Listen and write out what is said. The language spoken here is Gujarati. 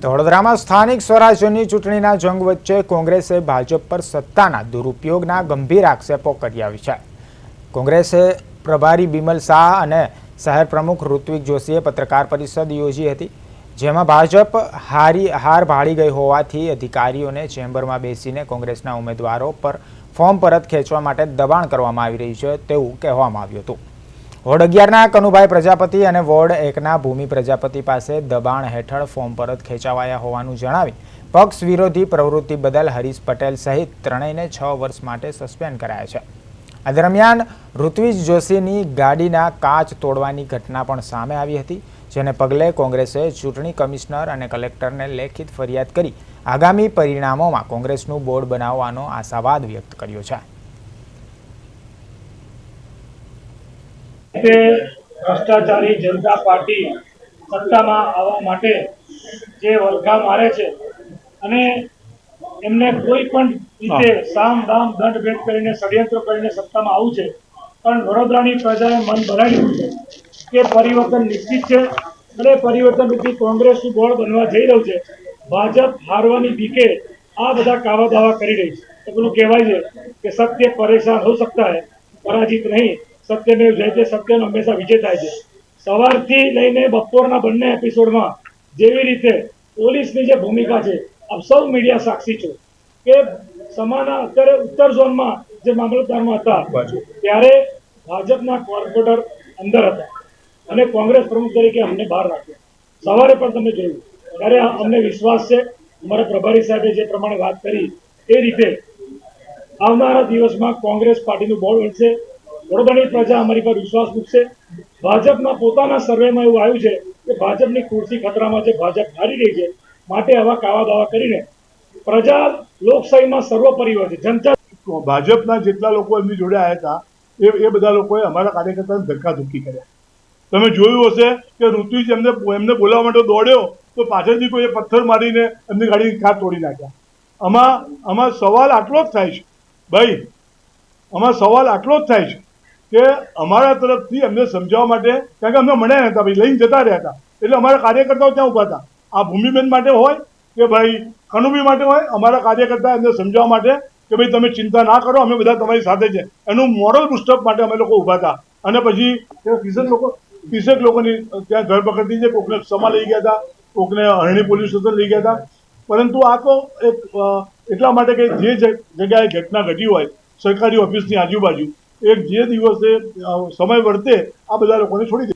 વડોદરામાં સ્થાનિક સ્વરાજ્યની ચૂંટણીના જંગ વચ્ચે કોંગ્રેસે ભાજપ પર સત્તાના દુરુપયોગના ગંભીર આક્ષેપો કર્યા છે। કોંગ્રેસે પ્રભારી બિમલ શાહ અને શહેર પ્રમુખ ઋત્વિક જોશીએ પત્રકાર પરિષદ યોજી હતી, જેમાં ભાજપ હાર ભાળી ગઈ હોવાથી અધિકારીઓને ચેમ્બરમાં બેસીને કોંગ્રેસના ઉમેદવારો પર ફોર્મ પરત ખેંચવા માટે દબાણ કરવામાં આવી રહ્યું છે તેવું કહેવામાં આવ્યું હતું। વોર્ડ 11ના કનુભાઈ પ્રજાપતિ અને વોર્ડ 1ના ભૂમિ પ્રજાપતિ પાસે દબાણ હેઠળ ફોર્મ પરત ખેંચાવાયા હોવાનું જણાવી પક્ષ વિરોધી પ્રવૃત્તિ બદલ હરીશ પટેલ સહિત ત્રણેયને 6 વર્ષ માટે સસ્પેન્ડ કરાયા છે। આ દરમિયાન ઋત્વિજ જોશીની ગાડીના કાચ તોડવાની ઘટના પણ સામે આવી હતી, જેને પગલે કોંગ્રેસે ચૂંટણી કમિશનર અને કલેક્ટરને લેખિત ફરિયાદ કરી આગામી પરિણામોમાં કોંગ્રેસનું બોર્ડ બનાવવાનો આશાવાદ વ્યક્ત કર્યો છે। ભ્રષ્ટાચારી જનતા પાર્ટી સત્તામાં આવવા માટે જે વલખા મારે છે અને એમને કોઈ પણ રીતે સામ દામ દંડ ભેદ કરીને ષડયંત્ર કરીને સત્તામાં આવું છે, પણ વડોદરાની પ્રજાએ મન ભરાઈ દીધું છે કે પરિવર્તન નિશ્ચિત છે અને પરિવર્તનરૂપી કોંગ્રેસનું બોર્ડ બનવા જઈ રહ્યું છે। ભાજપ હારવાની બીકે આ બધા કાવા દાવા કરી રહી છે। પેલું કહેવાય છે કે સત્ય પરેશાન હો સકતા હૈ, પરાજિત નહીં। સત્યમેવ જયતે, સત્યનો હંમેશા વિજય થાય છે। સવારથી લઈને બપોરના બંને એપિસોડમાં જેવી રીતે પોલીસની જે ભૂમિકા છે, આપ સૌ મીડિયા સાક્ષી છો કે સમાના અત્યારે ઉત્તર ઝોનમાં જે મામલતદારમાં હતા ત્યારે ભાજપના કોર્પોરેટર અંદર હતા અને કોંગ્રેસ પ્રમુખ તરીકે અમને બહાર રાખ્યા। સવારે પણ તમે જોયું ત્યારે અમને વિશ્વાસ છે, અમારા પ્રભારી સાહેબે જે પ્રમાણે વાત કરી એ રીતે આવનારા દિવસમાં કોંગ્રેસ પાર્ટીનું બોર્ડ બનશે। વડોદરાની પ્રજા અમારી પર વિશ્વાસ મૂકશે। ભાજપના પોતાના સર્વેમાં એવું આવ્યું છે કે ભાજપની ખુરશી ખતરામાં છે, ભાજપ હારી રહી છે, માટે આવા કાવા દાવા કરીને પ્રજા લોકશાહીમાં સર્વોપરી હોય છે। જનતા ભાજપના જેટલા લોકો એમની જોડે આવ્યા હતા એ બધા લોકોએ અમારા કાર્યકર્તાને ધક્કાધુક્કી કર્યા। તમે જોયું હશે કે ઋત્વિજ એમને બોલાવવા માટે દોડ્યો તો પાછળથી કોઈ પથ્થર મારીને એમની ગાડીની કાચ તોડી નાખ્યા। આમાં સવાલ આટલો જ થાય છે ભાઈ, આમાં સવાલ આટલો જ થાય છે કે અમારા તરફથી એમને સમજાવવા માટે, કારણ કે અમને મળ્યા નહોતા ભાઈ, લઈને જતા રહ્યા હતા, એટલે અમારા કાર્યકર્તાઓ ત્યાં ઉભા હતા। આ ભૂમિબેન માટે હોય કે ભાઈ કનુભી માટે હોય, અમારા કાર્યકર્તા એમને સમજાવવા માટે કે ભાઈ તમે ચિંતા ના કરો, અમે બધા તમારી સાથે છે, એનું મોરલ બુસ્ટઅપ માટે અમે લોકો ઉભા હતા। અને પછી 30 લોકોની ત્યાં ધરપકડ થઈ છે, કોકને સમા લઈ ગયા હતા, કોકને અરણી પોલીસ સ્ટેશન લઈ ગયા હતા। પરંતુ આ તો એટલા માટે કે જે જગ્યાએ ઘટના ઘટી હોય સરકારી ઓફિસની આજુબાજુ, એક જે દિવસે સમય વર્તે આ બધા લોકોને છોડી દે।